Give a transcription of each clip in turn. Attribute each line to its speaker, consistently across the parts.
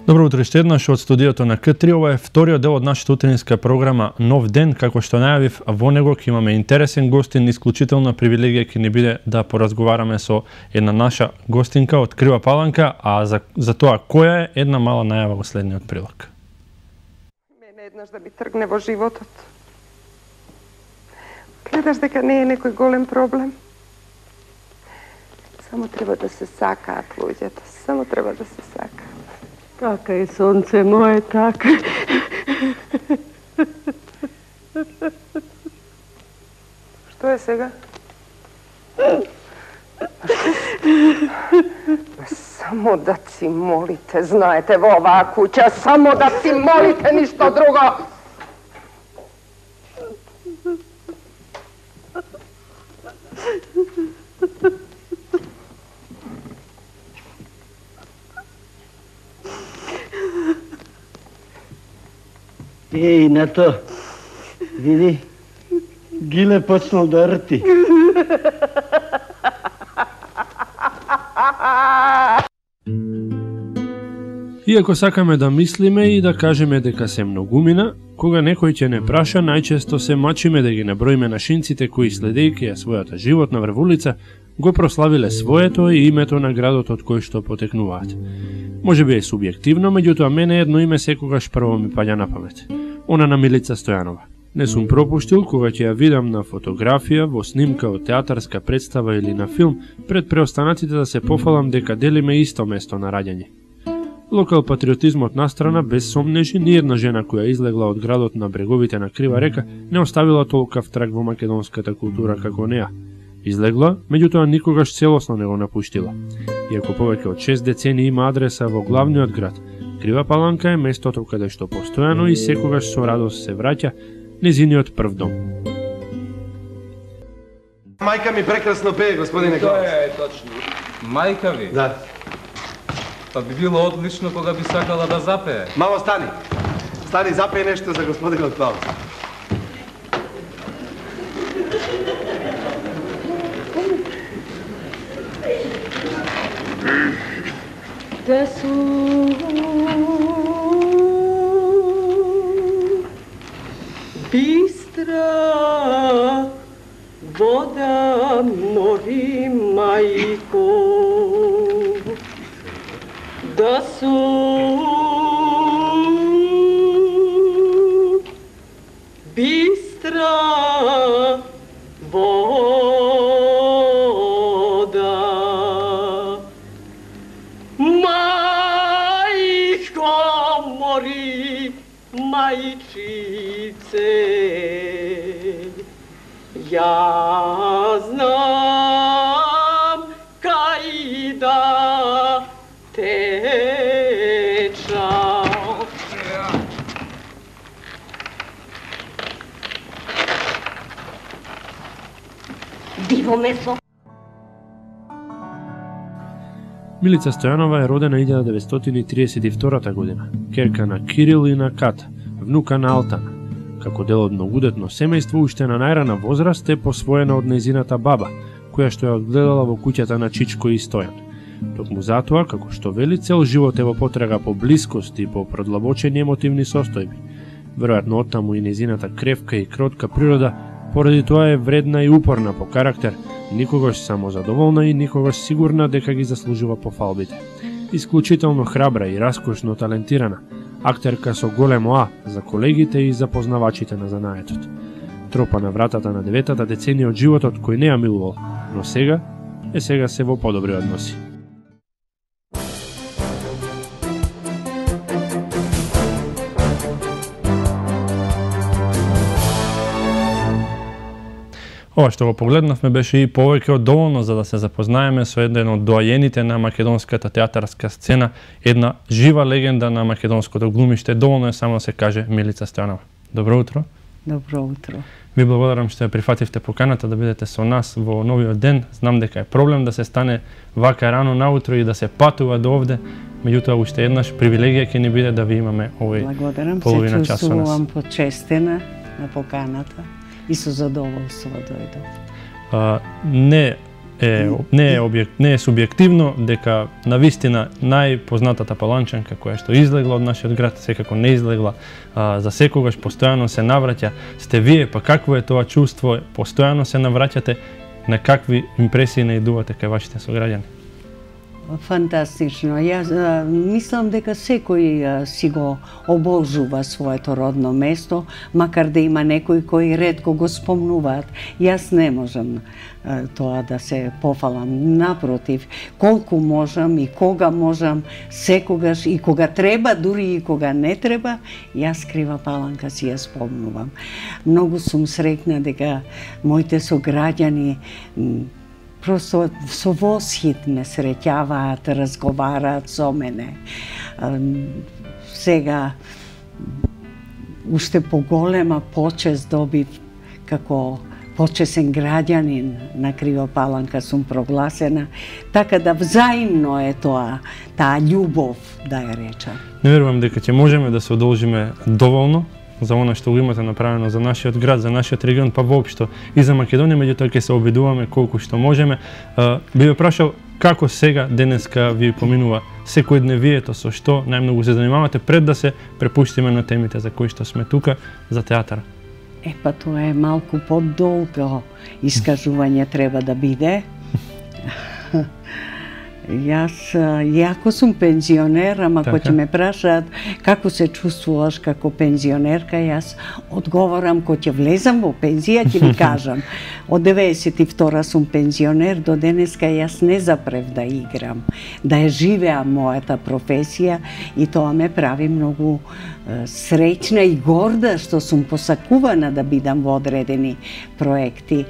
Speaker 1: Добро утро уште еднаш од студиото на К3. Ова е вториот дел од нашата утринска програма Нов ден. Како што најавив, во него ќе имаме интересен гостин, исклучителна привилегија ќе ни биде да поразговараме со една наша гостинка од Крива Паланка, а за тоа која е една мала најава во следниот прилог.
Speaker 2: Мене еднаш да ми тргне во животот. Гледаш дека не е некој голем проблем. Само треба да се сакаат луѓето, само треба да се сакаат.
Speaker 3: Така е, сонце мое, така.
Speaker 2: Што е сега? Само да си молите, знаете, во оваа куќа, само да си молите, ништо друго.
Speaker 4: Еј, нато, види, Гиле почнал да рти.
Speaker 1: Иако сакаме да мислиме и да кажеме дека се многумина, кога некој ќе не праша, најчесто се мачиме да ги наброиме нашинците кои следејќи ја својата животна врвулица, го прославиле своето и името на градот од кој што потекнуваат. Може би е субјективно, меѓутоа мене едно име секогаш прво ми паѓа на памет. Она на Милица Стојанова. Не сум пропуштил кога ќе ја видам на фотографија, во снимка од театарска представа или на филм, пред преостанатите да се пофалам дека делиме исто место на раѓање. Локал патриотизмот настрана, без сомнежи, ниедна жена која излегла од градот на бреговите на Крива река не оставила толкав траг во македонската култура како неа. Излегла, меѓутоа никогаш целосно не го напуштила. Иако повеќе од 6 децени има адреса во главниот град, Крива Паланка е местото каде што постојано и секогаш со радост се враќа незиниот прв дом.
Speaker 5: Мајка ми прекрасно пее, господине Клаус.
Speaker 6: Тоа е точно. Мајка ви?
Speaker 5: Да.
Speaker 6: Па би било одлично кога би сакала да запее.
Speaker 5: Мамо, стани. Стани, запее нешто за господинот Клаус.
Speaker 3: Да су бистра вода мори, мајко, да су бистра вода, мајко мори, мајчице, ја знам кај да теча.
Speaker 2: Диво месо.
Speaker 1: Милица Стојанова е родена 1932 година, керка на Кирил и на Ката, внука на Алтана. Како дел од многудетно семејство, уште на најрана возраст е посвоена од нејзината баба, која што ја одгледала во куќата на Чичко и Стојан. Токму затоа, како што вели, цел живот е во потрага по блискост и по продлабочени емотивни состојби. Веројатно оттаму и нејзината кревка и кротка природа, поради тоа е вредна и упорна по карактер, никогаш самозадоволна и никогаш сигурна дека ги заслужува пофалбите. Исклучително храбра и раскошно талентирана, актерка со големо А за колегите и за познавачите на занаетот. Тропа на вратата на 9-та деценија од животот кој не ја милувал, но сега се во подобри односи. Ова што го погледнавме беше и повеќе од доволно за да се запознаеме со еден од доајените на македонската театарска сцена, една жива легенда на македонското глумиште. Доволно е само да се каже Милица Стојанова. Добро утро.
Speaker 3: Добро утро.
Speaker 1: Ви благодарам што ја прифативте поканата да бидете со нас во новиот ден. Знам дека е проблем да се стане вака рано наутро и да се патува до овде. Меѓутоа, уште еднаш привилегија ќе ни биде да ви имаме овој половина час со нас.
Speaker 7: Благодарам, се чувствувам почестена на поканата и со задоволство дојдов.
Speaker 1: Не е субјективно дека навистина најпознатата паланчанка која што излегла од нашиот град, секако не излегла, за секогаш постојано се навраќа, сте вие, па какво е тоа чувство, постојано се навраќате, на какви импресии наидувате кај вашите сограѓани?
Speaker 7: Фантастично. Јас мислам дека секој си го обожува своето родно место, макар да има некои кои ретко го спомнуваат. Јас не можам тоа да се пофалам. Напротив, колку можам и кога можам, секогаш и кога треба, дури и кога не треба, јас Крива Паланка си ја спомнувам. Многу сум среќна дека моите сограѓани просто со восхит ме среќаваат, разговараат со мене. Сега, уште поголема почест добив како почесен граѓанин на Крива Паланка сум прогласена, така да взаимно е тоа, таа љубов, да ја речам.
Speaker 1: Не верувам дека ќе можеме да се одолжиме доволно за она што го имате направено за нашиот град, за нашиот регион, па воопшто и за Македонија, меѓутоа ќе се обидуваме колку што можеме. Би ве прашал како сега денеска ви поминува секојдневието, со што најмногу се занимавате пред да се препуштиме на темите за кои што сме тука, за театар.
Speaker 7: Па тоа е малку подолго искажување треба да биде. Јас, јако сум пензионер, ама ако ќе ме прашаат како се чувствуваш како пензионерка, јас одговорам кога ќе влезам во пензија, ќе ви кажам. Од 92 сум пензионер, до денеска јас не запрев да играм, да ја живеам мојата професија и тоа ме прави многу среќна и горда што сум посакувана да бидам во одредени проекти.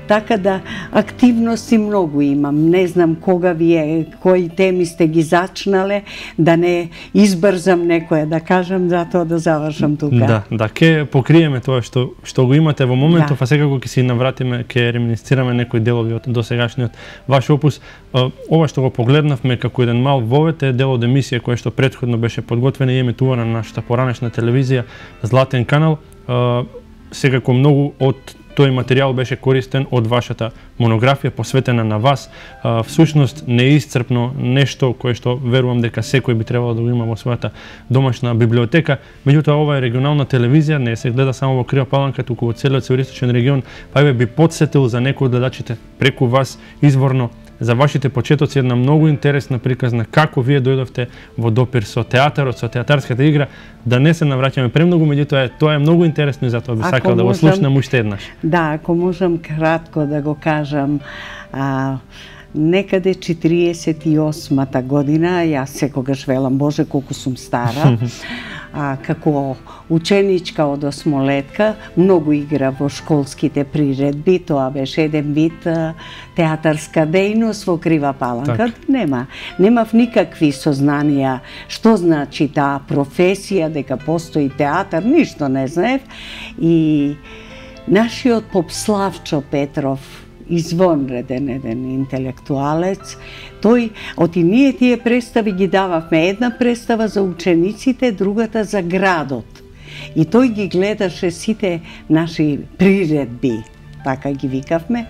Speaker 7: Така да активности многу имам. Не знам кога вие кои теми сте ги зачнале, да не избрзам некоја да кажам, затоа да завршам тука.
Speaker 1: Да, ќе покриеме тоа што го имате во моментов, а секако ќе си навратиме, ќе реминисцираме некои делови од досегашниот ваш опус. Ова што го погледнавме како еден мал вовет е дел од емисија која што претходно беше подготвена и емитувана на нашата поранешна телевизија Златен канал. Секако многу од тој материјал беше користен од вашата монографија посветена на вас. Всушност неисцрпно нешто кое што верувам дека секој би требало да го има во својата домашна библиотека. Меѓутоа ова е регионална телевизија, не се гледа само во Крива Паланка, туку во целиот североисточен регион, па би потсетил за некои од гледачите преку вас изворно за вашите почетоци една многу интересна приказна како вие дојдовте во допир со театарот, со театарската игра, да не се навраќаме премногу, меѓутоа тоа е многу интересно и затоа би сакал да го слушнам уште еднаш.
Speaker 7: Да, ако можам кратко да го кажам, некаде 48-та година, јас секогаш велам, Боже, колку сум стара, како ученичка од осмолетка, многу игра во школските приредби, тоа беше еден вид театарска дејност во Крива Паланка. Немав никакви сознанија што значи таа професија, дека постои театар, ништо не знаев. И нашиот поп Славчо Петров, извонреден еден интелектуалец, тој, оти ние тие представи ги дававме, една представа за учениците, другата за градот. И тој ги гледаше сите наши приредби, така ги викавме.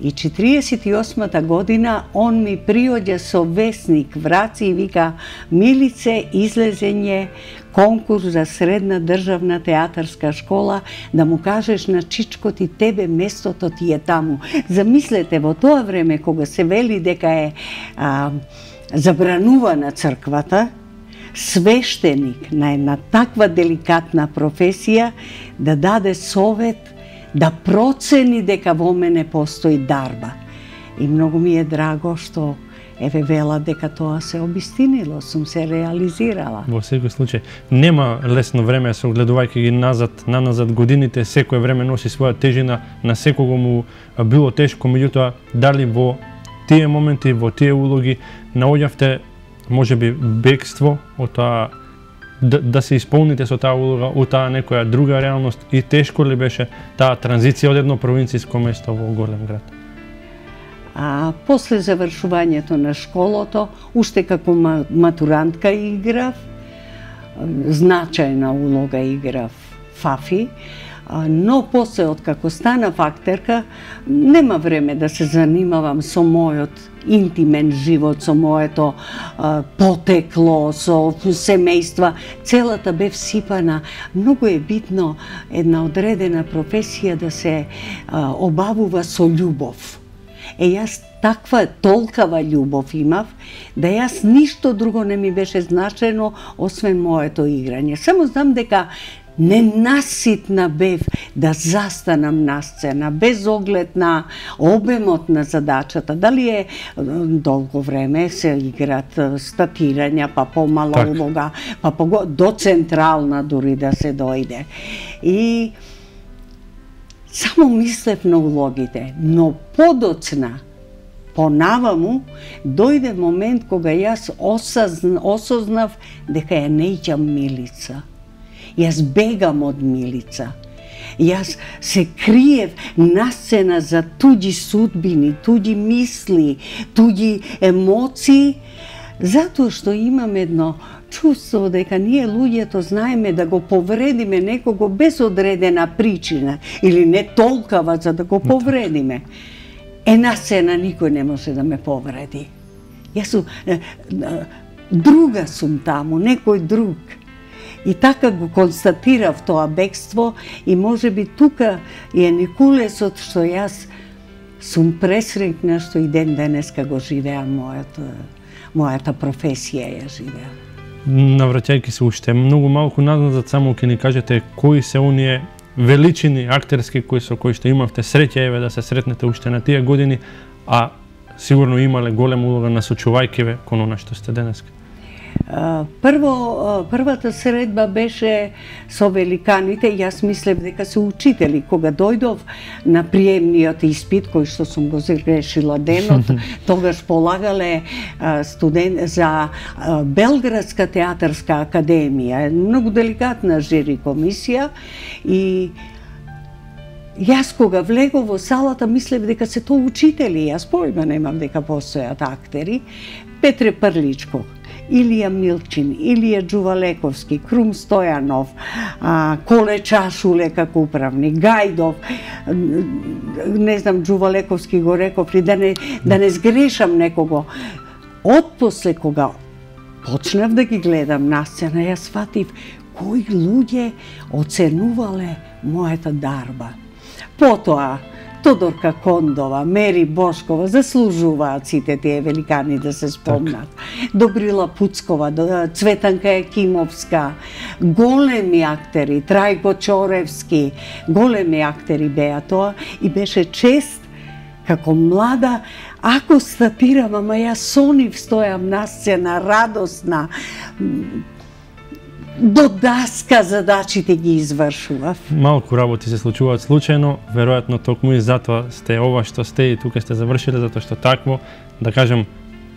Speaker 7: И 48-та година он ми приоѓа со весник враци и вика: Милице, излезење конкурс за средна државна театарска школа, да му кажеш на Чичко ти тебе местото ти е таму. Замислете, во тоа време кога се вели дека е забранувана црквата, свештеник на една таква деликатна професија да даде совет, да процени дека во мене постои дарба. И многу ми е драго што еве вела дека тоа се обистинило, сум се реализирала.
Speaker 1: Во секој случај, нема лесно време, се огледувајќи ги наназад годините, секое време носи своја тежина, на секого му било тешко, меѓутоа дали во тие моменти, во тие улоги наоѓавте можеби бегство од таа да се исполните со таа улога у таа некоја друга реалност и тешко ли беше таа транзиција од едно провинцијско место во голем град?
Speaker 7: После завршувањето на школото, уште како матурантка играв, значајна улога играв фафи, но после откако станав актерка, нема време да се занимавам со мојот интимен живот, со моето потекло, со семејства. Целата бе всипана. Многу е битно една одредена професија да се обавува со љубов. Јас толкава љубов имав, да јас ништо друго не ми беше значено, освен моето играње. Само знам дека ненаситна бев да застанам на сцена, без оглед на обемот на задачата. Дали е долго време се играт статирања, па помала улога, па до централна дури да се дојде. И само мислев на улогите, но подоцна, понаваму, дојде момент кога јас осознав дека ја неќам Милица. Јас бегам од Милица. Јас се криев на сцена за туѓи судбини, туѓи мисли, туѓи емоции, затоа што имам едно чувство дека ние луѓето знаеме да го повредиме некого без одредена причина или не толкова за да го повредиме. На сцена никој не може да ме повреди. Јас сум друга сум таму, некој друг. И така го констатирав тоа бегство и можеби тука е некулесот што јас сум пресрекна што и ден денеска го живеам мојата професија ја живеам.
Speaker 1: Навраќајќи се уште многу малку назад, само ќе ни кажете кои се оние величини актерски со кои што имавте среќа да се сретнете уште на тие години, а сигурно имале голема улога насочувајќи ве кон она што сте денеска?
Speaker 7: Првата средба беше со великаните. Јас мислев дека се учители. Кога дојдов на приемниот испит, кој што сум го загрешила денот, тогаш полагале за Белградска театарска академија. Многу деликатна жири комисија и јас кога влегов во салата мислев дека се тоа учители. Јас појма немам дека постојат актери. Петре Прличков, Илија Милчин, Илија Джувалековски, Крум Стојанов, Коле Чашуле како управник, Гајдов, не знам, Джувалековски го реков и да не сгрешам некого. Отпосле кога почнав да ги гледам на сцена, јас сватив кои луѓе оценувале мојата дарба. Потоа Тодорка Кондова, Мери Бошкова, заслужуваат сите тие великани да се спомнат. Добрила Пуцкова, Цветанка Екимовска, големи актери, Трајко Чоревски, големи актери беа тоа и беше чест како млада, ако статирам, ама јас со нив стојам на сцена, радосна, до даска задачите ги извршував.
Speaker 1: Малку работи се случуваат случајно, веројатно токму и затоа сте ова што сте и тука сте завршиле, затоа што такво, да кажем,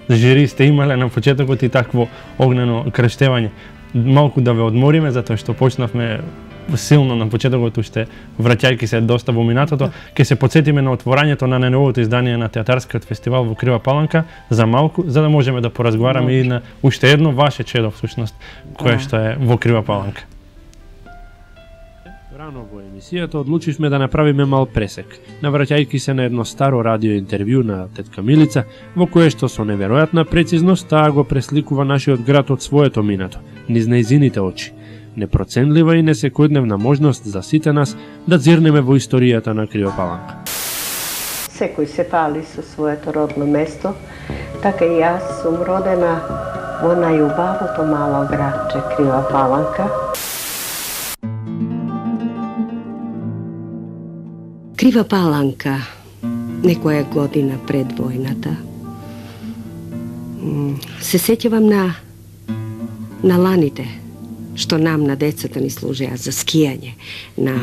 Speaker 1: жири сте имале на почетокот и такво огнено крштевање. Малку да ве одмориме, затоа што почнавме силно на почетокот, уште враќајќи се доста во минатото, ќе се потсетиме на отворањето на најновото издание на театарскиот фестивал во Крива Паланка за малку, за да можеме да поразговараме и на уште едно ваше чедо, всушност, кое што е во Крива Паланка.
Speaker 8: Рано во емисијата одлучивме да направиме мал пресек, навраќајќи се на едно старо радио интервју на тетка Милица, во кое што со неверојатна прецизност таа го пресликува нашиот град од своето минато, низ нејзините очи. Непроценлива и несекојдневна можност за сите нас да зирнеме во историјата на Крива Паланка.
Speaker 2: Секој се фали со своето родно место, така и јас сум родена во најубавото мало градче Крива Паланка. Крива Паланка, некоја година пред војната. Се сеќавам на ланите, што нам на децата ни служеа за скијање, на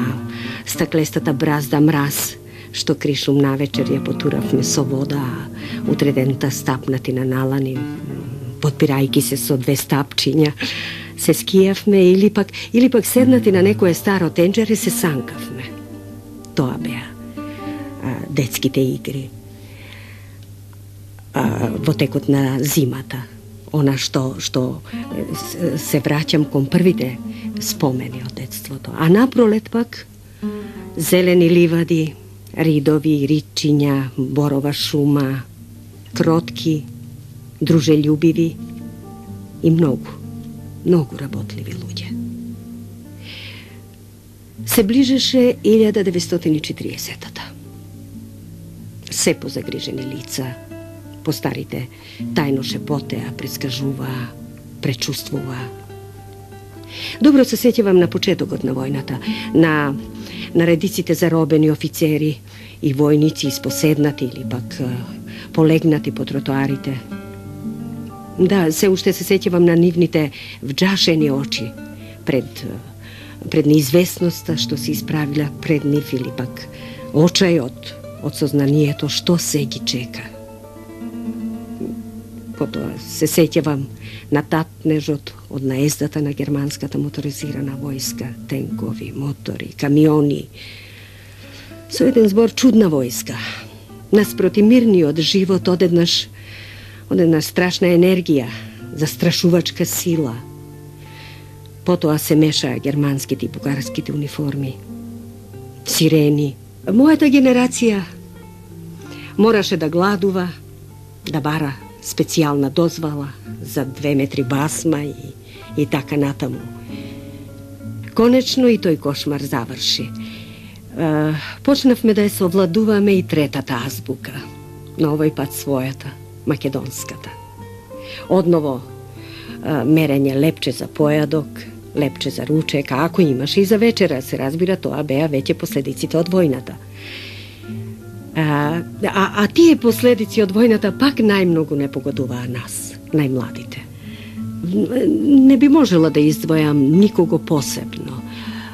Speaker 2: стаклестата бразда мраз, што кришум навечер ја потуравме со вода, утредента стапнати на налани, подпирајќи се со две стапчиња. се скијавме или пак седнати на некое старо тенџере се санкавме. Тоа беа детските игри во текот на зимата. Она што се враќам кон првите спомени од детството. А напролет пак зелени ливади, ридови, ричиња, борова шума, кротки, дружелюбиви и многу работливи луѓе. Се ближеше 1940-та. Се позагрижени лица, по старите тајно шепотеа, предскажуваа, пречувствуваа. Добро се сеќавам на почетокот на војната, на редиците заробени офицери и војници испоседнати или пак полегнати по тротоарите. Да, се уште се сеќавам на нивните вџашени очи пред неизвестноста што се исправила пред нив или пак очајот од сознанието што се ги чека. Потоа се сеќавам на татнежот од наездата на германската моторизирана војска, тенкови, мотори, камиони. Со еден збор чудна војска. Наспроти мирниот живот одеднаш страшна енергија, застрашувачка сила. Потоа се мешаа германските и бугарските униформи, сирени. Мојата генерација мораше да гладува, да бара специјална дозвола за 2 метри басма и така натаму. Конечно и тој кошмар заврши. Почнавме да ја совладуваме и третата азбука, на овој пат својата, македонската. Одново мерење лепче за појадок, лепче за ручек, а ако имаше и за вечера, се разбира, тоа беа веќе последиците од војната. А тие последици од војната пак најмногу не погодуваа нас, најмладите. Не би можела да издвојам никого посебно.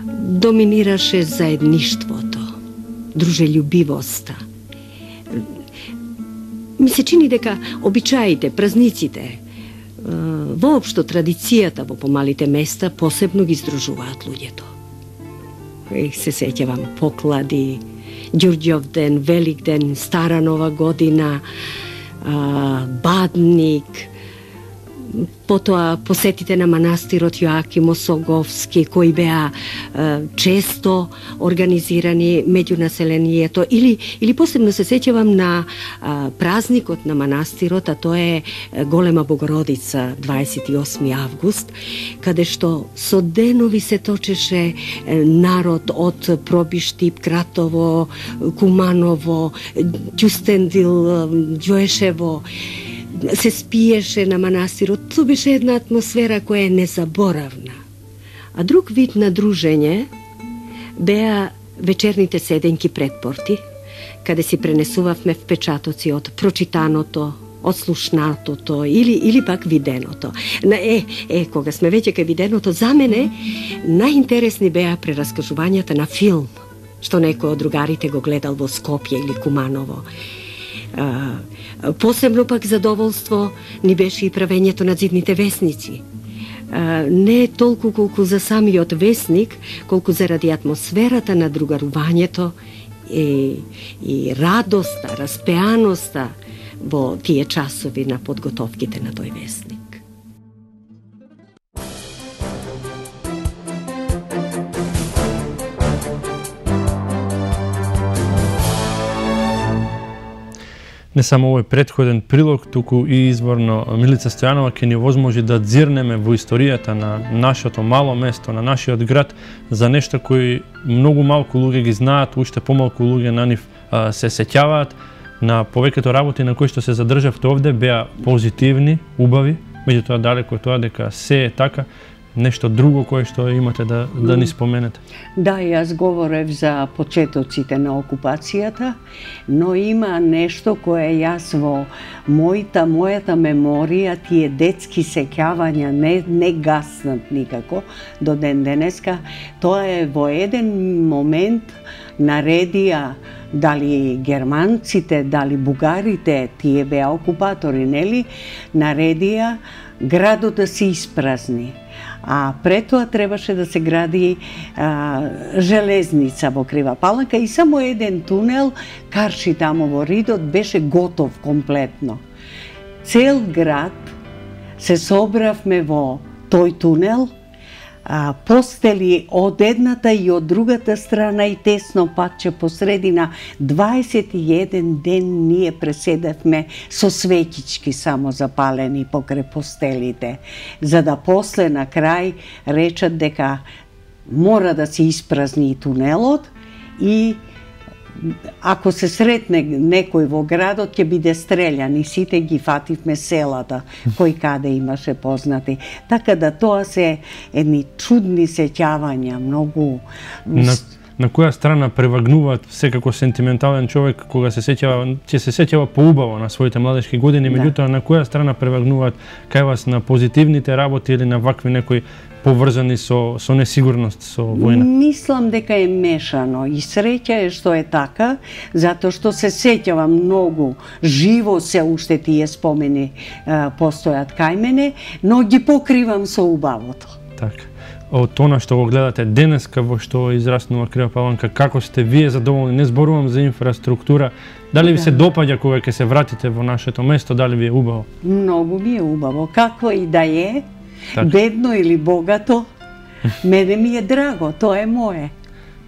Speaker 2: Доминираше заедништвото, дружелюбивоста. Ми се чини дека обичаите, празниците, воопшто традицијата во помалите места посебно ги здружуваат луѓето. Се сеќавам поклади, Ѓурѓов ден, Велик ден, Стара нова година, Бадник, потоа посетите на манастирот Јоаким Осоговски, кои беа често организирани меѓу населението, или посебно се сеќавам на празникот на манастирот, а тоа е Голема Богородица, 28 август, каде што со денови се точеше народ од Пробиштип, Кратово, Куманово, Ѓустендил, Ѓоешево, се спиеше на манастирот. Тоа беше една атмосфера која е незаборавна. А друг вид на дружење беа вечерните седенки пред порти, каде си пренесувавме впечатоци од прочитаното, од слушнатото или пак виденото. Кога сме веќе кај виденото, за мене најинтересни беа прераскажувањата на филм, што некој од другарите го гледал во Скопје или Куманово. Посебно пак задоволство ни беше и правењето на дзидните весници. Не толку колку за самиот весник, колку заради атмосферата на другарувањето и радоста, распеаноста во тие часови на подготовките на тој весник.
Speaker 1: Не само овој претходен прилог, туку и изворно Милица Стојанова ќе ни возможи да дзирнеме во историјата на нашето мало место, на нашиот град, за нешто кои многу малку луѓе ги знаат, уште помалку луѓе на нив се сеќаваат. На повеќето работи на кои што се задржавте овде беа позитивни, убави, меѓутоа далеко тоа дека се е така. Нешто друго кое што имате да ни споменете?
Speaker 7: Да, јас говорев за почетоците на окупацијата, но има нешто кое јас во мојата меморија, тие детски сеќавања не гаснат никако до ден денеска. Тоа е во еден момент наредија дали германците, дали бугарите, тие беа окупатори, нели, наредија градот да се испразни. А пред тоа требаше да се гради железница во Крива Паланка и само еден тунел, Карши таму во Ридот, беше готов комплетно. Цел град се собравме во тој тунел, постели од едната и од другата страна и тесно патче посредина. 21 ден ние преседавме со свеќички само запалени покрај постелите, за да после на крај речат дека мора да се испразни и тунелот и ако се сретне некој во градот ќе биде стрељан и сите ги фативме селата кој каде имаше познати. Така да тоа се едни чудни сеќавања, многу.
Speaker 8: На која страна превагнуваат секако сентиментален човек кога се сеќава, ќе се сеќава поубаво на своите младешки години, меѓутоа на која страна превагнуваат кај вас на позитивните работи или на вакви некои поврзани со несигурност, со војна?
Speaker 7: Мислам дека е мешано и среќа е што е така, затоа што се сеќавам многу живо се уште тие спомени постојат кај мене, но ги покривам со убавото.
Speaker 8: Така. Од она што го гледате денеска во што израснува Крива Паланка, како сте вие задоволни? Не зборувам за инфраструктура. Дали ви се допаѓа кога ќе се вратите во нашето место, дали ви е убаво?
Speaker 7: Многу ми е убаво. Какво и да е,
Speaker 8: така,
Speaker 7: бедно или богато, мене ми е драго, тоа е мое.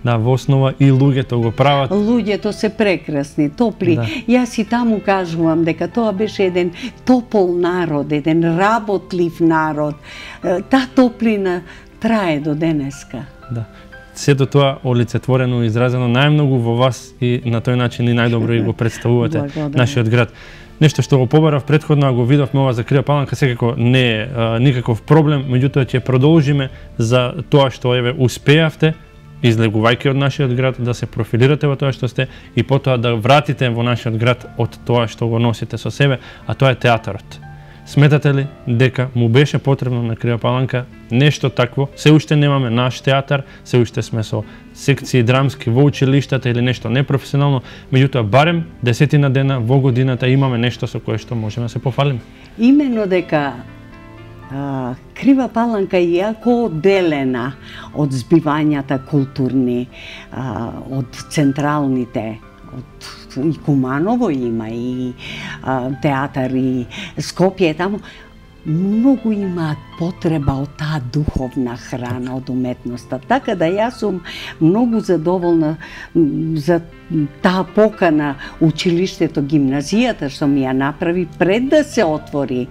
Speaker 8: Да, во основа и луѓето го прават.
Speaker 7: Луѓето се прекрасни, топли. Да. Јас и таму кажувам дека тоа беше еден топол народ, еден работлив народ. Таа топлина трае до денеска.
Speaker 8: Да. Сето тоа олицетворено и изразено најмногу во вас и на тој начин и најдобро и го представувате нашиот град. Нешто што го побарав претходно, го видовме ова за Крива Паланка, секако не е никаков проблем, меѓутоа ќе продолжиме за тоа што еве успеавте, излегувајќи од нашиот град, да се профилирате во тоа што сте и потоа да вратите во нашиот град од тоа што го носите со себе, а тоа е театарот. Сметате ли дека му беше потребно на Крива Паланка нешто такво? Се уште немаме наш театар, се уште сме со секции драмски во училиштата или нешто непрофесионално, меѓутоа барем 10 дена во годината имаме нешто со кое што можеме да се пофалиме.
Speaker 7: Именно дека Крива Паланка е јако одделена од збивањата културни, од централните, и Куманово има и театар и Скопје таму. Многу имаат потреба од таа духовна храна од уметноста. Така да јас сум многу задоволна за таа покана училиштето, гимназијата што ми ја направи пред да се отвори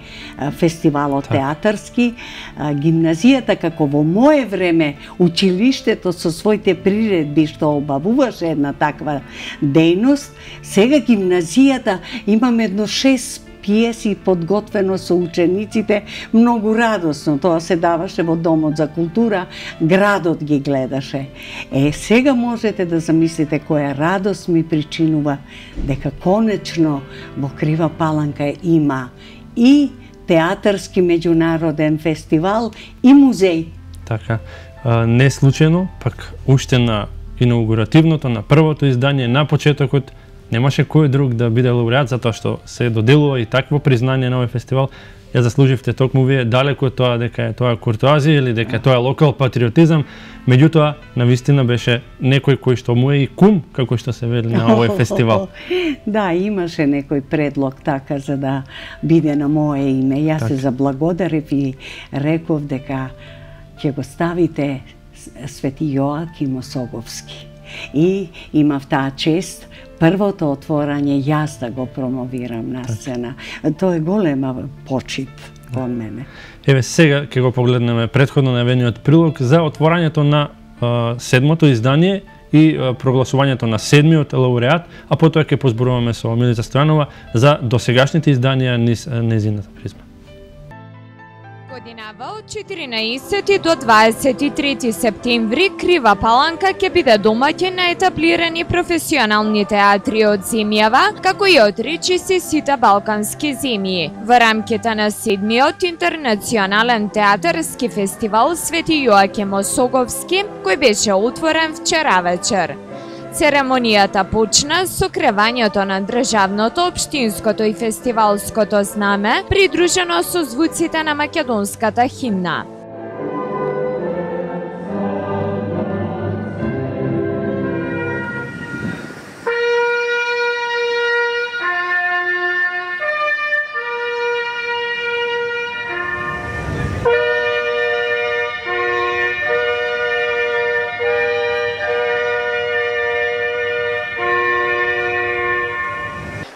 Speaker 7: фестивалот театарски. Гимназијата како во мое време училиштето со своите приредби што обавуваше една таква дејност, сега гимназијата имаме едно 6 пиеси подготвено со учениците, многу радосно. Тоа се даваше во Домот за култура, градот ги гледаше. Сега можете да замислите која радост ми причинува дека конечно во Крива Паланка има и театарски меѓународен фестивал и музеј.
Speaker 8: Така, не случајно, пак уште на инаугуративното, на првото издание, на почетокот, немаше кој друг да биде лауреат, затоа што се доделува и такво признание на овој фестивал. Ја заслуживте токму вие, далеко од тоа дека е тоа куртоазија или дека е тоа локал патриотизам, меѓутоа навистина беше некој кој што му е и кум, како што се вели на овој фестивал.
Speaker 7: Да, имаше некој предлог така за да биде на мое име. Јас се заблагодарив и реков дека ќе го ставите Свети Јоаким Осоговски. И имав таа чест првото отворање јас да го промовирам на сцена. Тоа е голема почит кон мене.
Speaker 8: Еве сега ќе го погледнеме претходно најавениот прилог за отворањето на 7-то издание и прогласувањето на 7-миот лауреат, а потоа ќе позборуваме со Милица Стојанова за досегашните изданија низ незината призма.
Speaker 9: Годинава од 14 до 23 септември Крива Паланка ќе биде домаќин на етаблирани професионални театри од земјава, како и од речиси сите балкански земји, во рамките на 7-миот интернационален театарски фестивал Свети Јоаким Осоговски, кој беше отворен вчера вечер. Церемонијата почна со кревањето на државното, општинското и фестивалското знаме, придружено со звуците на македонската химна.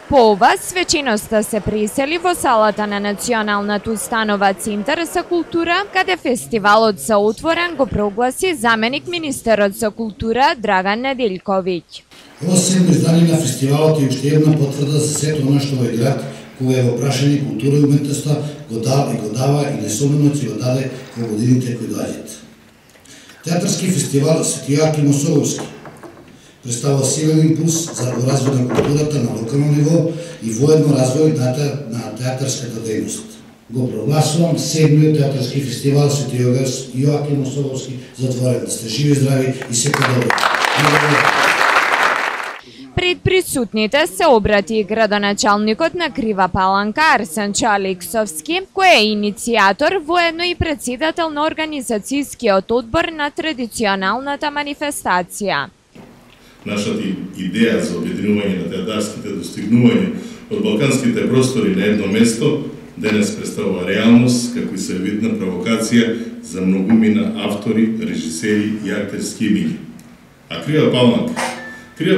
Speaker 9: По ова, свечиноста се присели во салата на Националната установа Центар за култура, каде фестивалот за отворен го прогласи заменик министерот за култура Драган Неделјковиќ.
Speaker 10: Ова седмо издание на фестивалот е уште една потврда за сето она што овој град, кога е во прашање култура и уметноста, го дава и несомнено ќе го даде во годините кои доаѓаат. Театарски фестивал Свети Јоаким Осоговски представува силен импулс за развој на културата на локално ниво и воедно развој на театарската дејност. Го прогласувам седмиот театарски фестивал Свети Јоаким Осоговски затворен. Да сте живи, здрави и секој добро.
Speaker 9: Пред присутните се обрати и градоначалникот на Крива Паланка Арсен Чаликсовски, кој е иницијатор, воедно и председател на организацијскиот одбор на традиционалната манифестација.
Speaker 11: Нашата идеја за обединување на театарските достигнувања од балканските простори на едно место денес представува реалност, како и сервитна провокација за многумина автори, режисери и актерски имиња. А Крива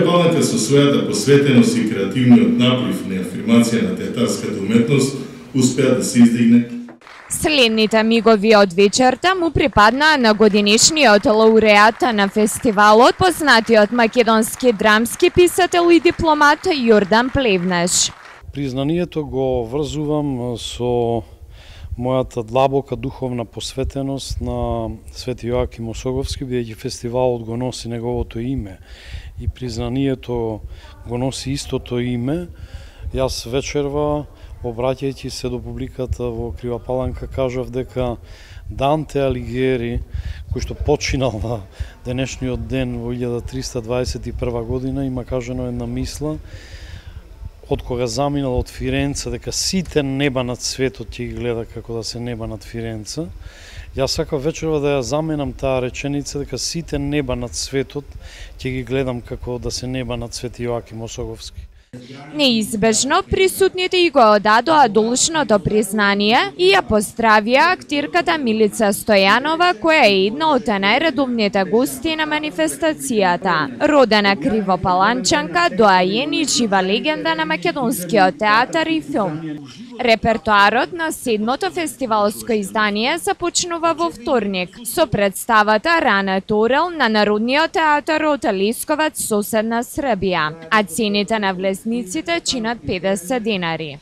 Speaker 11: Паланка со својата посветеност и креативниот наплив на афирмација на театарската уметност успеа да се издигне.
Speaker 9: Следните мигови од вечерта му припаднаа на годинишниот лауреат на фестивалот, познатиот македонски драмски писател и дипломат Јордан Плевнеш.
Speaker 12: Признанието го врзувам со мојата длабока духовна посветеност на Свети Јоаким Осоговски, бидејќи фестивалот го носи неговото име и признанието го носи истото име. Јас вечерва, обраќајќи се до публиката во Крива Паланка, кажав дека Данте Алигиери, кој што починал на денешниот ден во 1321 година, има кажано една мисла, од кога заминал од Фиренца, дека сите неба над светот ќе ги гледа како да се неба над Фиренца. Јас сакам вечерва да ја заменам таа реченица, дека сите неба над светот ќе ги гледам како да се неба над Свети Јоаким Осоговски.
Speaker 9: Неизбежно, присутните и го одадоа должното признание и ја поздравија актирката Милица Стојанова, која е една од најредовните гости на манифестацијата. Родена кривопаланчанка, доајен и жива легенда на македонскиот театар и филм. Репертоарот на седмото фестивалско издание започнува во вторник со представата Рана Торел на Народниот театар од Лесковац, соседна Србија, а цените на влезниците чинат 50 денари.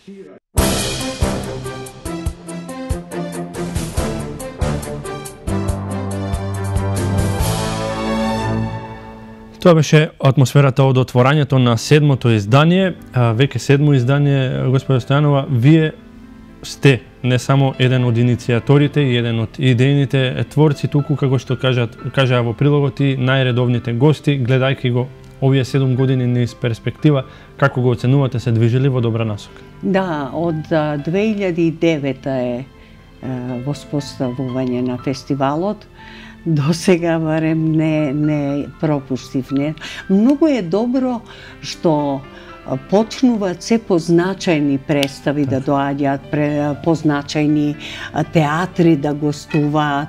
Speaker 1: Тоа беше атмосферата од отворањето на седмото издание. Веќе седмо издание, господа Стојанова, вие сте не само еден од иницијаторите и еден од идејните творци, туку како што кажаа во прилогот и најредовните гости, гледајќи го овие 7 години низ перспектива, како го оценувате, се движили во добра насока?
Speaker 7: Да, од 2009 е воспоставување на фестивалот. До сега барем не пропуштив. Многу е добро што почнуваат се позначајни представи да доаѓаат, позначајни театри да гостуваат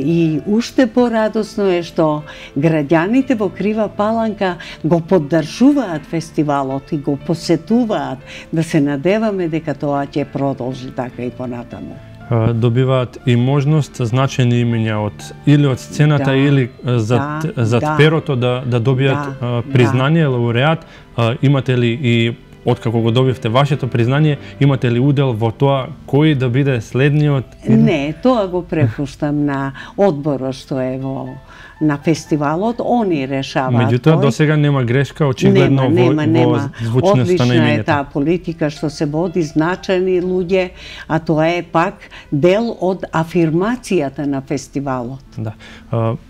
Speaker 7: и уште порадосно е што граѓаните во Крива Паланка го поддржуваат фестивалот и го посетуваат, да се надеваме дека тоа ќе продолжи така и понатаму.
Speaker 1: Добиваат и можност значајни имиња или од сцената или зад перото да добијат признание, лауреат. Имате ли и откако го добивте вашето признание, имате ли удел во тоа кој да биде следниот?
Speaker 7: Не, тоа го препуштам на одборот што е на фестивалот, они решаваат.
Speaker 1: Меѓутоа, до сега нема грешка, очигледно во звучноста на имењето.
Speaker 7: Одлична е таа политика што се води, значајни луѓе, а тоа е пак дел од афирмацијата на фестивалот.
Speaker 1: Да.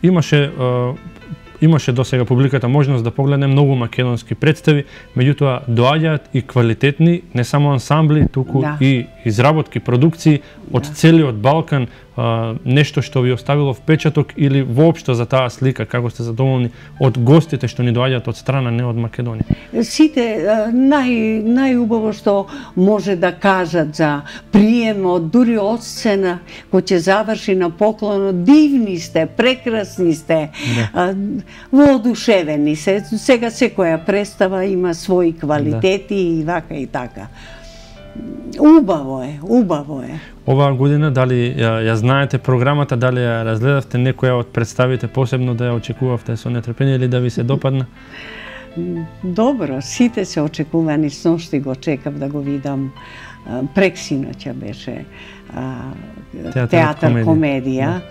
Speaker 1: Имаше имаше досега публиката можност да погледне многу македонски представи, меѓутоа доаѓаат и квалитетни, не само ансамбли, туку и изработки, продукции од целиот Балкан, нешто што ви оставило впечаток или воопшто за таа слика, како сте задоволни од гостите што ни доаѓаат од страна, не од Македонија?
Speaker 7: Сите најубаво што може да кажат за приемот, дури од сцена, кој ќе заврши на поклонот, дивни сте, прекрасни сте, воодушевени се. Сега секоја представа има своји квалитети и вака и така. Убаво е, убаво е.
Speaker 1: Оваа година, дали ја знаете програмата, дали ја разгледавте некоја од представите, посебно да ја очекувавте со нетрпение или да ви се допадна?
Speaker 7: Добро, сите се очекувани, сношти го чекав да го видам. Прексиноќа беше театар комедија.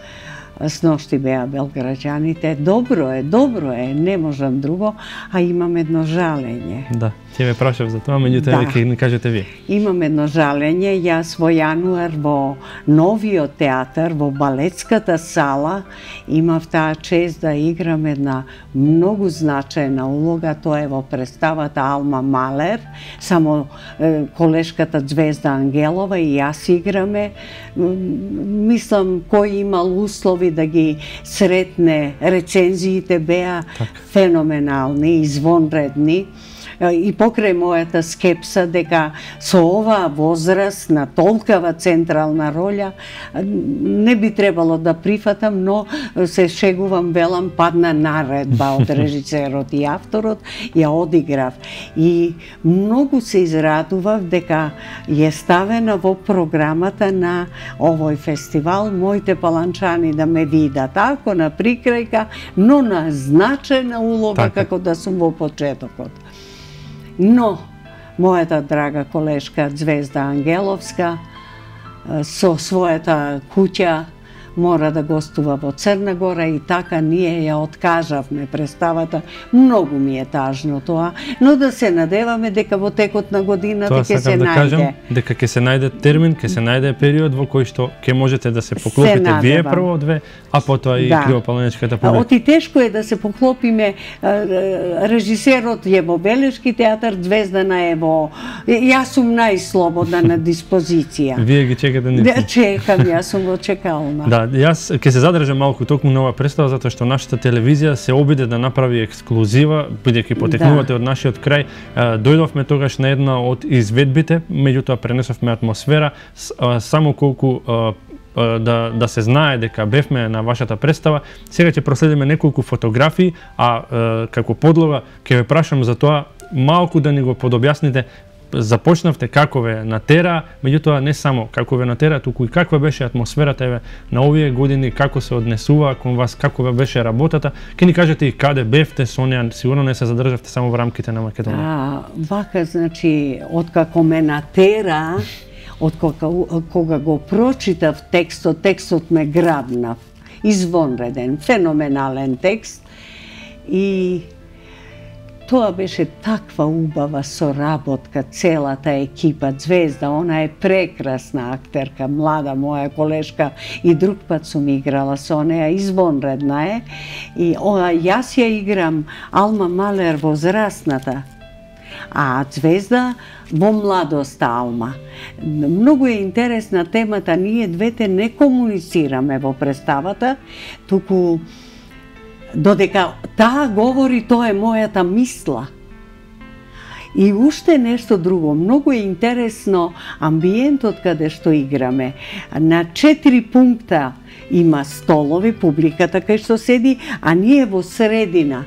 Speaker 7: Сношти беа белграѓаните. Добро е, не можам друго, а имам едно жалење.
Speaker 1: Да, ќе ве прашав за тоа, меѓутоа ќе ни кажете вие.
Speaker 7: Имам едно жалење, јас во јануар во новиот театар, во балетската сала, имав таа чест да играм една многу значајна улога, тоа е во представата Алма Малер, само колешката Звезда Ангелова и јас играме. Мислам, кој имал услови да ги сретне, рецензиите беа феноменални, извонредни. И покрај мојата скепса дека со оваа возраст на толкава централна роља не би требало да прифатам, но се шегувам, велам, падна наредба од режисерот и авторот, ја одиграв. И многу се израдував дека е ставена во програмата на овој фестивал, моите паланчани да ме видат, ако на прикрајка, но на значајна улога како да сум во почетокот. Но, мојата драга колешка Звезда Ангеловска со својата куќа мора да гостува во Црна Гора и така ние ја откажавме представата. Многу ми е тажно тоа, но да се надеваме дека во текот на годината ќе се најде.
Speaker 1: Кажам, дека ќе се најде термин, ќе се најде период во кој што ќе можете да се поклопите вие прво две, а потоа и кривопаланичката публика.
Speaker 7: Оти тешко е да се поклопиме, режисерот е во Белешки театар, Звездана е во... Јас сум најслободна на диспозиција.
Speaker 1: Вие ги чекате нити?
Speaker 7: Чекам, јас сум во чекална.
Speaker 1: Да, јас ќе се задржам малку токму на оваа представа, затоа што нашата телевизија се обиде да направи ексклузива, бидејќи потекнувате од нашиот крај. Дојдовме тогаш на една од изведбите, меѓутоа пренесовме атмосфера, само колку да се знае дека бевме на вашата представа. Сега ќе проследиме неколку фотографии, а како подлога ќе ве прашам за тоа малку да ни го подобјасните. Започнавте како ве натера, меѓутоа не само како ве натера, туку и каква беше атмосферата на овие години, како се однесува кон вас, како ве беше работата. Ке ни кажете и каде бевте со неа, сигурно не се задржавте само во рамките на Македонија.
Speaker 7: Вака, значи, откако ме натера, кога го прочитав текстот ме грабнав. Извонреден, феноменален текст и тоа беше таква убава соработка, целата екипа. Звезда, она е прекрасна актерка, млада моја колешка и друг пат сум играла со неа, извонредна е. И јас ја играм Алма Малер возрастната, а Звезда во младоста Алма. Многу е интересна темата, ние двете не комуницираме во представата, туку додека таа говори, тоа е мојата мисла. И уште нешто друго, многу е интересно амбиентот каде што играме. На 4 пункта има столови, публиката кај што седи, а ние во средина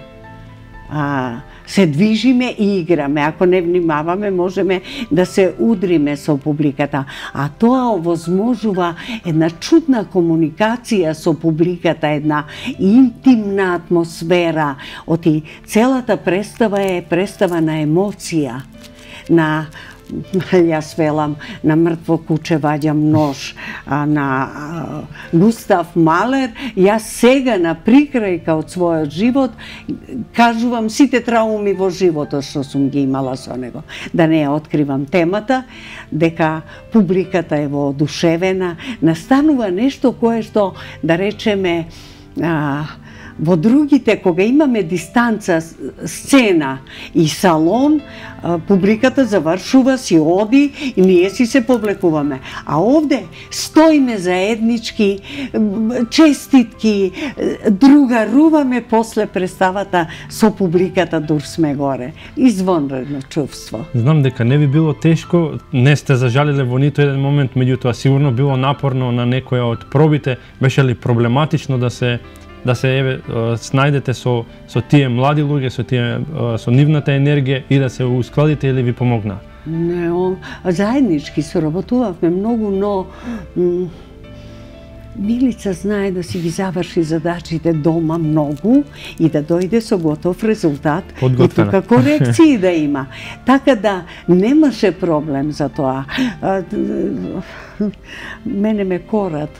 Speaker 7: се движиме и играме. Ако не внимаваме, можеме да се удриме со публиката. А тоа овозможува една чудна комуникација со публиката, една интимна атмосфера. Оти целата представа е представа на емоција, на јас велам, на мртво куче ваѓам нож, на Густав Малер, јас сега на прикрајка од својот живот кажувам сите трауми во животот што сум ги имала со него. Да не ја откривам темата, дека публиката е воодушевена, настанува нешто кое што, да речеме, Во другите, кога имаме дистанца, сцена и салон, публиката завршува, си оди и ние си се повлекуваме. А овде стоиме заеднички, честитки, другаруваме после представата со публиката дур сме горе. Извонредно чувство.
Speaker 8: Знам дека не би било тешко, не сте зажалиле во ниту еден момент, меѓутоа сигурно било напорно на некоја од пробите. Беше ли проблематично да се снајдете со тие млади луѓе, со нивната енергија и да се ускладите или ви помогна?
Speaker 7: Не, заеднички соработувавме многу, но Милица знае да си ги заврши задачите дома многу и да дојде со готов резултат и тука корекции да има. Така да немаше проблем за тоа. Мене ме корат.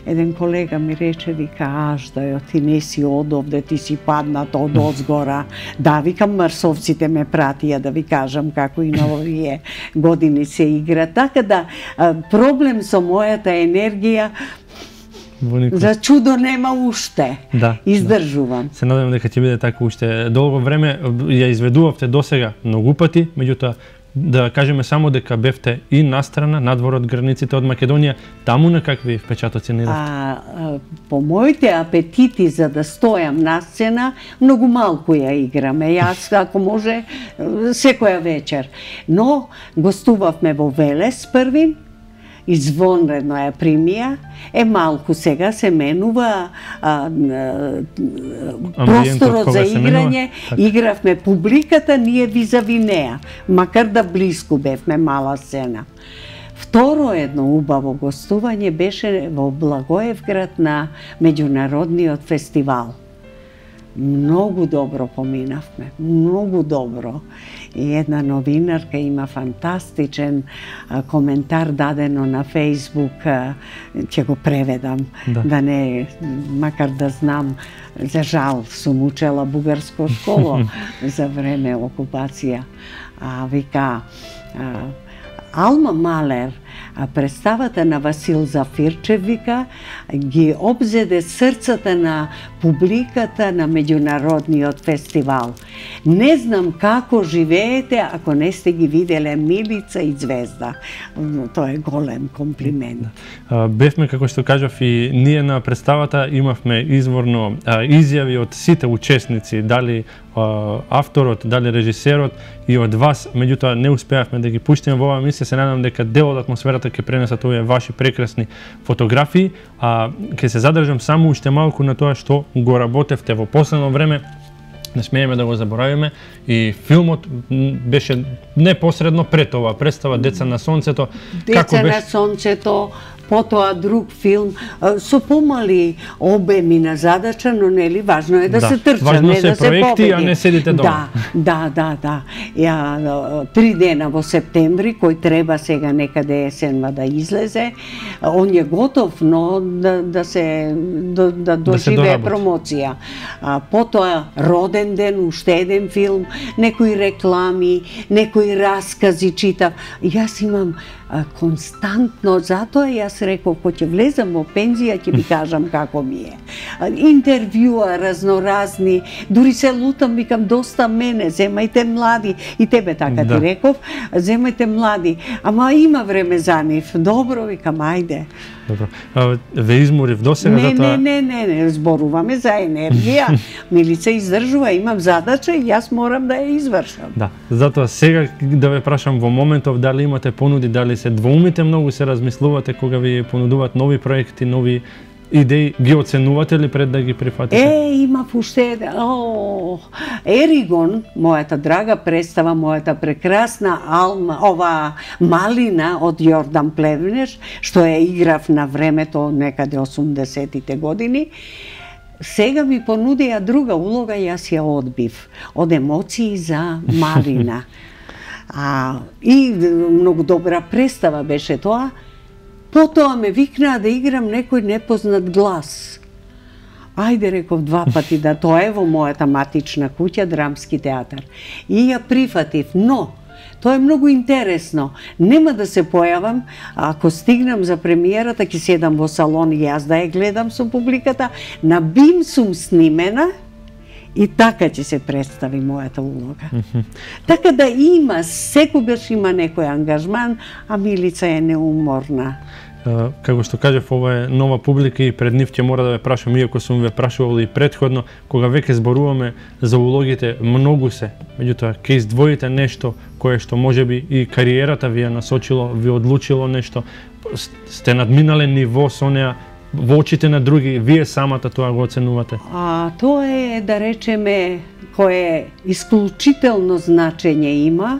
Speaker 7: Еден колега ми рече, вика, Аждајо, ти не си од овде, ти си паднат од озгора. Да, викам, марсовците ме пратија да ви кажам како и на овие години се игра. Така да, проблем со мојата енергија за чудо нема уште. Издржувам.
Speaker 8: Се надевам дека ќе биде така уште долго време. Ја изведувавте досега многу пати, меѓутоа да кажеме само дека бевте и настрана, надвор од границите од Македонија, таму на какви впечатоци не дадовте?
Speaker 7: По моите апетити за да стојам на сцена, многу малку ја играме. Јас, ако може, секоја вечер. Но гостувавме во Велес првин, извонредно ја примија, малку сега се менува просторот за играње, игравме публиката, ние визави неа, макар да близко бевме, мала сцена. Второ едно убаво гостување беше во Благоевград на меѓународниот фестивал. Многу добро поминавме, многу добро. И една новинарка има фантастичен коментар дадено на Фейсбук, ќе го преведам, да не, макар да знам, за жал сум учела бугарско школо за време окупација. Вика, Алма Малер, представата на Васил Зафирчев, вика, ги обзеде срцата на публиката на меѓународниот фестивал. Не знам како живеете ако не сте ги виделе Милица и Звезда. Тоа е голем комплимент.
Speaker 8: Бевме, како што кажав, и ние на представата имавме изворно изјави од сите учесници, дали авторот, дали режисерот и од вас, меѓутоа не успеавме да ги пуштиме во оваа емисија. Се надам дека дел од атмосферата ќе пренесат овие ваши прекрасни фотографии, ќе се задржам само уште малку на тоа што го работевте во последно време. Не смееме да го заборавиме и филмот беше непосредно пред ова представа Деца на сонцето.
Speaker 7: Деца на сонцето, потоа друг филм со помали обеми на задача, но нели важно е да се трча, не да се победи.
Speaker 8: Важно се проекти, а не седите дома.
Speaker 7: Да. Ја 3 дена во септември, кој треба сега некаде есенва да излезе, он е готов, но да доживее промоција. Потоа роден ден, уште еден филм, некои реклами, некои раскази читав. Јас имам константно, затоа јас реков, кој ќе влезам во пензија, ќе ви кажам како ми е. Интервјуа разноразни, дури се лутам, викам, доста мене, земајте млади, и тебе така ти реков, земајте млади, ама има време за нив. Добро, викам, ајде.
Speaker 8: Добро. Ве изморив досега затоа?
Speaker 7: Не, зборуваме за енергија. Милица издржува, имам задача и јас морам да ја извршам.
Speaker 8: Да, затоа сега да ве прашам во моментов дали имате понуди, дали се двоумите многу, се размислувате кога ви понудуваат нови проекти, нови идеи, ги оценувате ли пред да ги прифатите?
Speaker 7: Имав уште еден. Еригон, мојата драга представа, мојата прекрасна Малина од Јордан Плевнеш, што ја играв на времето некаде 80-тите години, сега ми понудија друга улога, јас ја одбив. Од емоции за Малина. И многу добра представа беше тоа. Потоа ме викнаа да играм некој непознат глас. Ајде, реков, 2 пати да тоа е во мојата матична куќа, Драмски театар. И ја прифатив, но Тоа е многу интересно. Нема да се појавам, ако стигнам за премиерата, ќе седам во салон и јас да ја гледам со публиката. На бим сум снимена и така ќе се представи мојата улога. Така да има, секогаш има некој ангажман, а Милица е неуморна.
Speaker 1: Како што кажав, ова е нова публика и пред нив ќе мора да ве прашам, иако сум ве прашувал и предходно, кога веќе зборуваме за улогите, многу се. Меѓутоа, ќе издвоите нешто кое што можеби и кариерата ви ја насочило, ви одлучило нешто, сте надминале ниво со неа, во очите на други, вие самата тоа го оценувате?
Speaker 7: Тоа е, да речеме, кое исклучително значење има.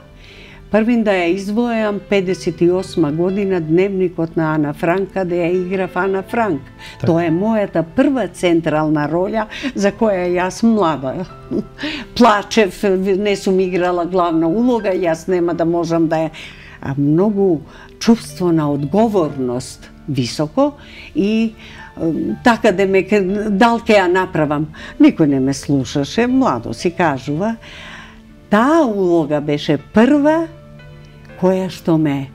Speaker 7: Првин да ја издвојам 58 година дневникот на Ана Франк, каде ја играв Ана Франк. Тоа е мојата прва централна роља за која јас млада плачев, не сум играла главна улога, јас нема да можам да ја... Многу чувство на одговорност високо и така да ме дал ке ја направам. Никој не ме слушаше, младо си кажува. Таа улога беше прва која што ме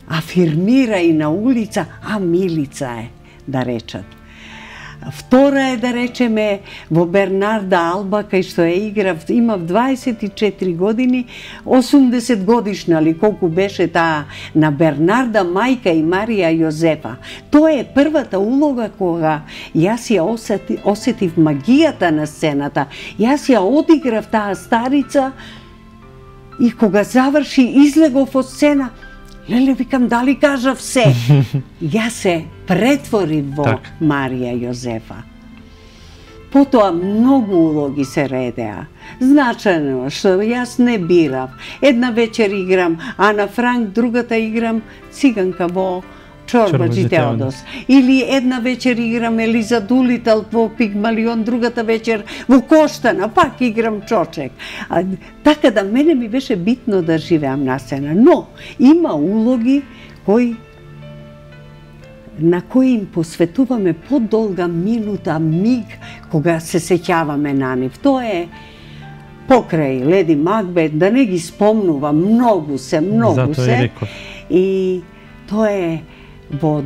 Speaker 7: афирмира и на улица, а Милица е, да речат. Втора е, да речеме, во Бернарда Алба, кај што ја играв, имав 24 години, 80 годишна ли, колку беше таа на Бернарда, мајка и Марија Јозефа. Тоа е првата улога кога јас ја осетив магијата на сцената. Јас ја одиграв таа старица и кога заврши, излегов од сцена, леле, викам, дали кажав се? Јас се претворив во Марија Јозефа. Потоа многу улоги се редеа. Значајно, што јас не бирав. Една вечер играм Ана Франк, другата играм Циганка во Чорбаджи Теодос. Или една вечер играм Елиза Дулител во Пигмалион, другата вечер во Коштана, пак играм Чочек. Така да мене ми беше битно да живеам на сцена. Но има улоги на кои им посветуваме подолга минута, миг, кога се сеќаваме на нив. Тоа е покрај Леди Макбет, да не ги спомнувам, многу се. И тоа е во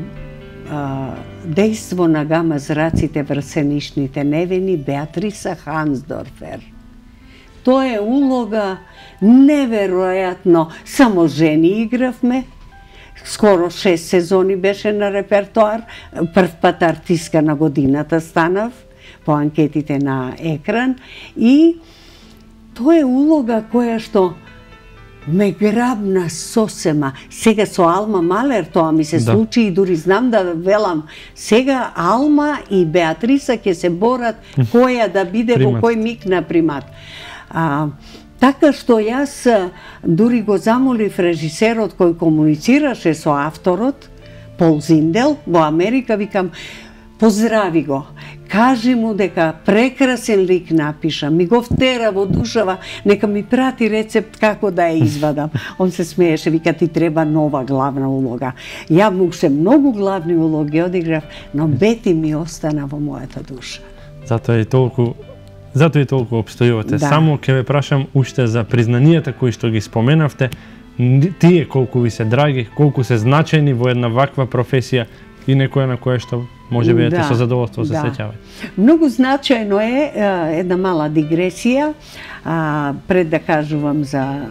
Speaker 7: дејство на Гама зраците врсенишните невини Беатриса Хансдорфер. Тоа е улога неверојатно. Само жени игравме. Скоро 6 сезони беше на репертоар. Прв пат артистка на годината станав по анкетите на екран. И тоа е улога која што ме грабна сосема. Сега со Алма Малер тоа ми се случи и дури знам да велам. Сега Алма и Беатриса ќе се борат која да биде во кој миг на примат. Така што јас дури го замолив режисерот кој комуницираше со авторот, Пол Зиндел, во Америка, викам, поздрави го, кажи му дека прекрасен лик напиша, ми го втера во душава, нека ми прати рецепт како да ја извадам. Он се смееше, вика, ти треба нова главна улога. Ја муше многу главни улоги одиграв, но Бети ми остана во мојата душа.
Speaker 1: Затоа и толку обстојувате. Само ќе ве прашам уште за признанијата кои што ги споменавте, тие колку ви се драги, колку се значајни во една ваква професија и некоја на која што може би со задоволство се сеќавате.
Speaker 7: Многу значајно е, една мала дигресија, пред да кажувам за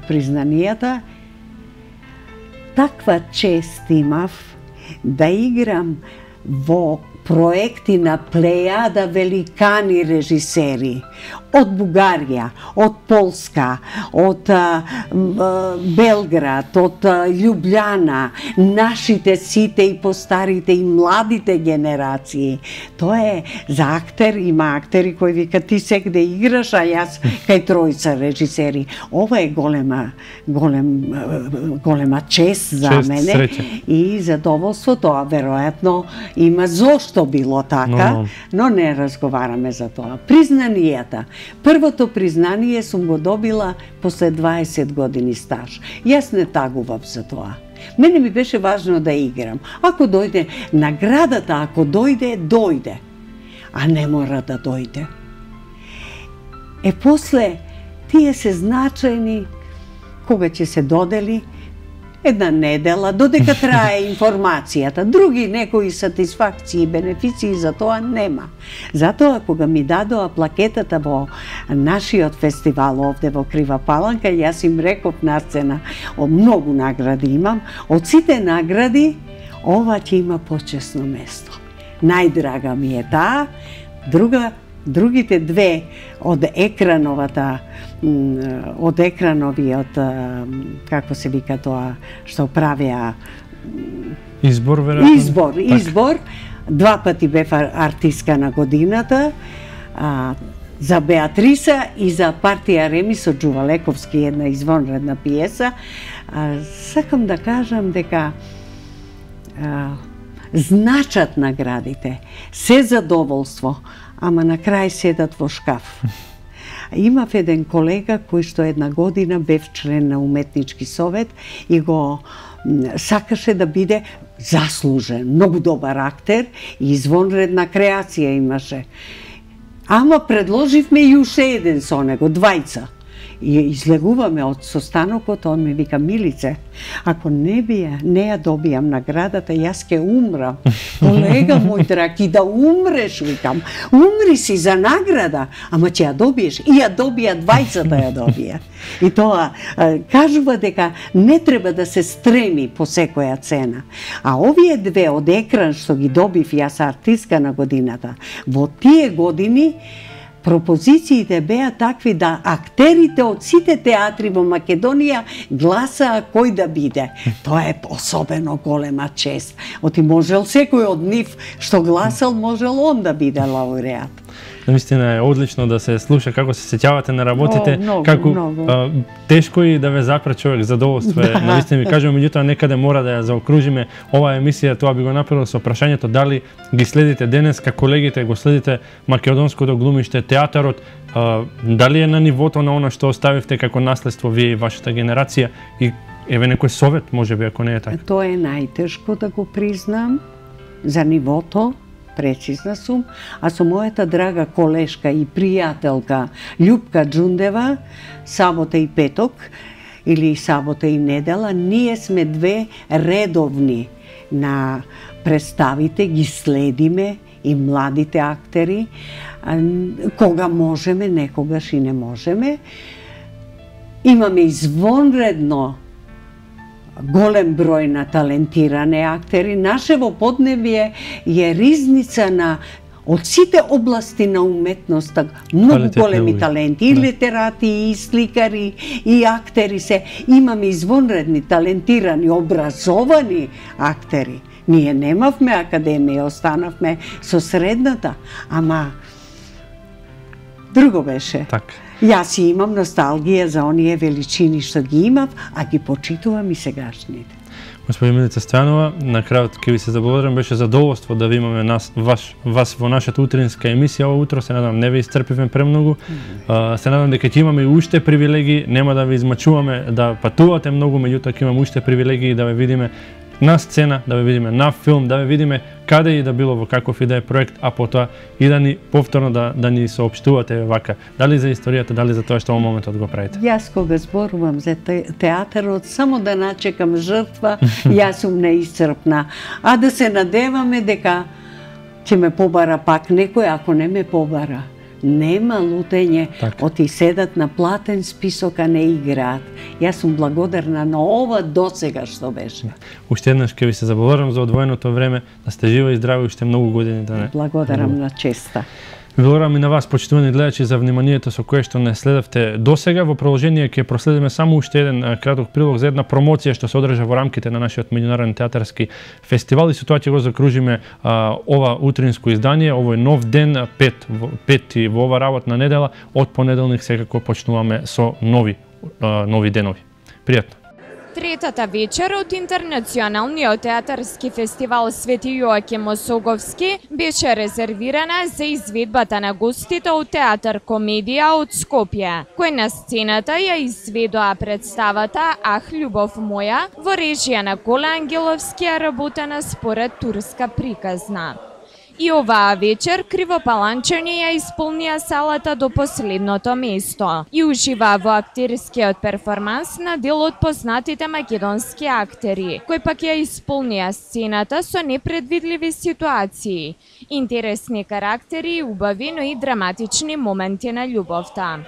Speaker 7: признанијата, таква чест имав да играм во проекти на плејада великани режисери од Бугарија, од Полска, од Белград, од Љубљана, нашите сите и постарите и младите генерации. Тоа е за актер, има актери кои вика ти сегде играш, а јас кај тројца режисери. Ова е голема чест за мене и задоволство. Тоа веројатно има зошто било така, но не разговараме за тоа. Признанијата. Првото признание сум го добила после 20 години стаж. Јас не тагував за тоа. Мене ми беше важно да играм. Ако дојде наградата, ако дојде, а не мора да дојде. После тие се значајни, кога ќе се додели една недела, додека трае информацијата. Други некои сатисфакции и бенефиции за тоа нема. Затоа, кога ми дадоа плакетата во нашиот фестивал овде во Крива Паланка, јас им реков на сцена, многу награди имам, од сите награди, ова ќе има почесно место. Најдрага ми е таа, другите две од екрановиот, како се вика тоа, што правеа
Speaker 8: избор, веројатно.
Speaker 7: Избор. Два пати бев артистка на годината, за Беатриса и за партија Ремис од Джувалековски, една извонредна пиеса. Сакам да кажам дека значат наградите, се задоволство, ама на крај седат во шкаф. Имав еден колега кој што една година бев член на уметнички совет и го сакаше да биде заслужен, многу добар актер и извонредна креација имаше. Ама предложивме и уште еден со него, двајца. И излегуваме од состанокот, он ми вика: Милице, ако не ја добијам наградата, јас ќе умрам. Колега мој драг, и да умреш, викам. Умри си за награда, ама ќе ја добиеш. И ја добија, двајцата ја добија. И тоа кажува дека не треба да се стреми по секоја цена. А овие две од екран што ги добив јас артистка на годината, во тие години пропозициите беа такви да актерите од сите театри во Македонија гласаа кој да биде. Тоа е особено голема чест. Оти можел секој од нив што гласал, можел он да биде лауреат.
Speaker 8: Навистина е одлично да се слуша како се сеќавате на работите, како тешко и да ве запре човек, задоволство е. Навистина ви кажувам, меѓутоа некаде мора да ја заокружиме оваа емисија, тоа би го направил со прашањето дали ги следите денеска колегите, го следите македонското глумиште, театарот, дали е на нивото на она што оставивте како наследство вие и вашата генерација и еве некој совет можеби ако не е така.
Speaker 7: Тоа е најтешко да го признам за нивото. Прецизна сум, а со мојата драга колешка и пријателка Љупка Џундева, сабота и петок, или сабота и недела, ние сме две редовни на представите, ги следиме и младите актери, кога можеме, некогаш и не можеме. Имаме извонредно голем број на талентирани актери. Нашево подневие е ризница на од сите области на уметноста, многу големи таленти, и литерати, и сликари, и актери се. Имаме извонредни, талентирани, образовани актери. Ние немавме академија, останавме со средната, ама друго беше.
Speaker 8: Така.
Speaker 7: Јас имам носталгија за оние величини што ги имав, а ги почитувам и сегашните.
Speaker 8: Господин Милица Стојанова, на крајот ќе ви се заблагодарам, беше задоволство да ви имаме вас во нашата утринска емисија ово утро. Се надам не ви исцрпивме премногу. Се надам дека ќе имаме и уште привилегии, нема да ви измачуваме да патувате многу, меѓутоа ќе имаме уште привилегии да ве видиме на сцена, да ве видиме на филм, да ве видиме каде и да било во каков и да е проект, а потоа и да ни повторно да ни соопштувате вака, дали за историјата, дали за тоа што во моментот го правите.
Speaker 7: Јас кога зборувам за театарот, само да начекам жртва, јас сум неисцрпна. А да се надеваме дека ќе ме побара пак некој, ако не ме побара. Нема лутење, оти седат на платен список, а не играат. Јас сум благодарна на ова досега што беше.
Speaker 8: Уште еднаш ќе ви се заблагодарам за одвоеното време, да сте жива и здрави уште многу години да не.
Speaker 7: Благодарам на честа.
Speaker 8: Благодарам и на вас, почитувани гледачи, за вниманието со кое што не следевте досега. Во продолжение ќе проследиме само уште еден краток прилог за една промоција што се одржа во рамките на нашиот меѓународен театарски фестивал, и со тоа ќе го закружиме ова утринско издание. Овој нов ден, пети во ова работна недела, од понеделник секако почнуваме со нови денови. Пријатно.
Speaker 9: Третата вечер од Интернационалниот театарски фестивал Свети Јоаким Осоговски беше резервирана за изведбата на гостите од театар Комедија од Скопје, кој на сцената ја изведоа представата Ах, љубов моја во режија на Кола Ангеловски, работена според турска приказна. И оваа вечер кривопаланчани ја исполнија салата до последното место и уживаа во актерскиот перформанс на дел од познатите македонски актери, кои пак ја исполнија сцената со непредвидливи ситуации, интересни карактери и убави, но и драматични моменти на љубовта.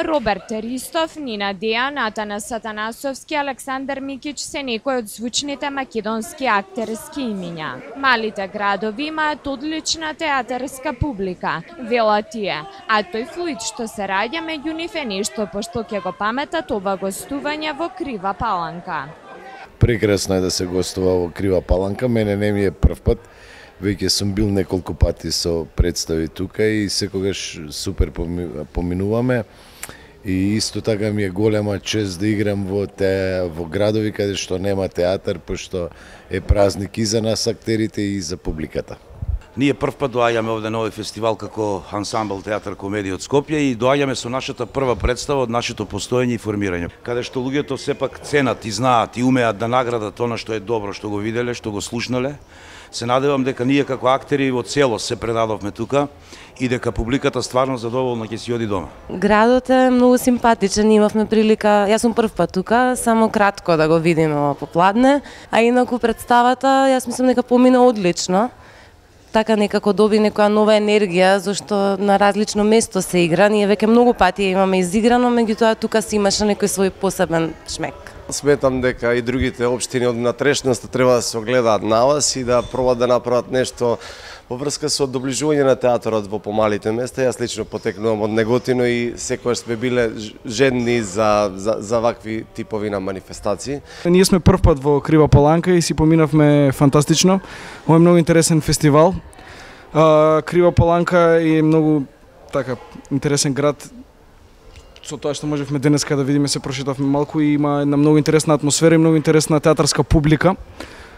Speaker 9: Роберт Ристов, Нина Дејан, Атанас Атанасовски, Александар Микич се некои од звучните македонски актерски имиња. Малите градови имаат одлична театарска публика, велат тие, а тој флуид што се раѓа меѓу нив е нешто пошто ќе го паметат ова гостување во Крива Паланка.
Speaker 13: Прекрасно е да се гостува во Крива Паланка, мене не ми е прв пат. Веќе сум бил неколку пати со представи тука и секогаш супер поминуваме. И исто така ми е голема чест да играм во градови каде што нема театар, пошто е празник и за нас актерите и за публиката.
Speaker 14: Ние прв пат доаѓаме овде на овој фестивал како ансамбл театар комедија од Скопје и доаѓаме со нашата прва представа од нашето постоење и формирање, каде што луѓето сепак ценат и знаат и умеат да наградат она што е добро, што го виделе, што го слушнале. Се надевам дека ние како актери во целост се предадовме тука и дека публиката стварно задоволна ќе си оди дома.
Speaker 15: Градот е многу симпатичен, имавме прилика, јас сум прв пат тука, само кратко да го видиме попладне, а инаку представата, јас мислам дека помина одлично. Така некако доби некоја нова енергија, зашто на различно место се игра. Ние веќе многу пати имаме изиграно, меѓутоа тука си имаше некој свој посебен шмек.
Speaker 5: Сметам дека и другите општини од натрешноста треба да се огледаат на вас и да пробат да направат нешто во врска со доближување на театарот во помалите места. Јас лично потекнувам од Неготино и секогаш сме биле жедни за вакви типови на манифестации.
Speaker 16: Ние сме прв пат во Крива Паланка и си поминавме фантастично. Ова е многу интересен фестивал. Крива Паланка е многу така интересен град. Со тоа што можевме денеска да видиме, се прошетавме малку и има една многу интересна атмосфера и многу интересна театарска публика,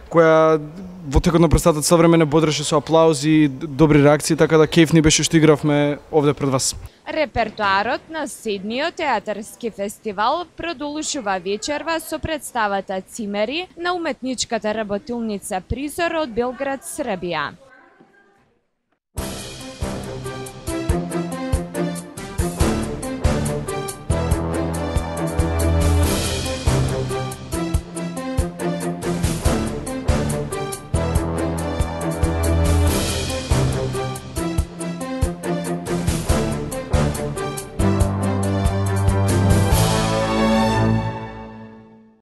Speaker 16: која во текот на представата со време не бодреше со аплаузи и добри реакции, така да кеф ни беше што игравме овде пред вас.
Speaker 9: Репертуарот на седмиот театарски фестивал продолжува вечерва со представата Цимери на уметничката работилница Призор од Белград, Србија.